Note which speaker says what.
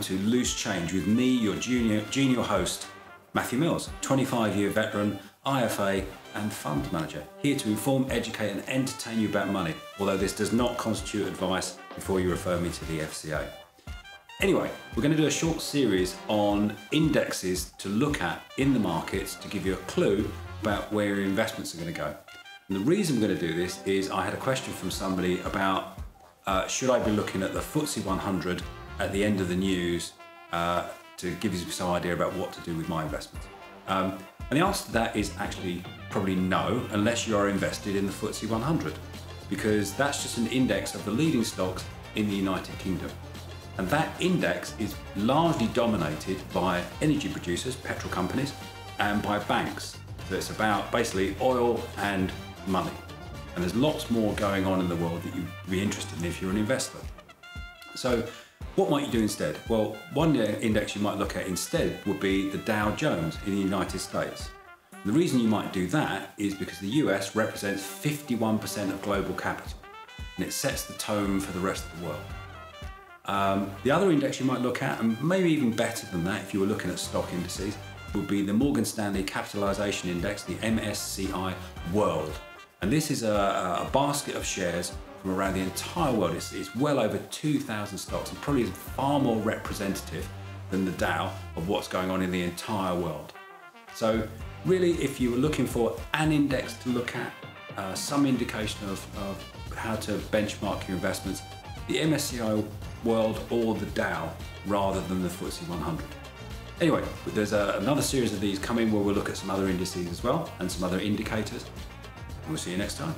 Speaker 1: to Loose Change with me, your genial host, Matthew Mills, 25-year veteran, IFA and fund manager, here to inform, educate and entertain you about money, although this does not constitute advice before you refer me to the FCA. Anyway, we're going to do a short series on indexes to look at in the markets to give you a clue about where your investments are going to go. And the reason we're going to do this is I had a question from somebody about should I be looking at the FTSE 100 at the end of the news to give you some idea about what to do with my investments. And the answer to that is actually probably no, unless you are invested in the FTSE 100, because that's just an index of the leading stocks in the United Kingdom. And that index is largely dominated by energy producers, petrol companies, and by banks. So it's about basically oil and money. And there's lots more going on in the world that you'd be interested in if you're an investor. So what might you do instead? Well, one index you might look at instead would be the Dow Jones in the United States. And the reason you might do that is because the US represents 51% of global capital, and it sets the tone for the rest of the world. The other index you might look at, and maybe even better than that if you were looking at stock indices, would be the Morgan Stanley Capitalization Index, the MSCI World. And this is a basket of shares from around the entire world. It's well over 2,000 stocks and probably is far more representative than the Dow of what's going on in the entire world. So really, if you were looking for an index to look at, some indication of how to benchmark your investments, the MSCI World or the Dow rather than the FTSE 100. Anyway, there's another series of these coming where we'll look at some other indices as well and some other indicators. We'll see you next time.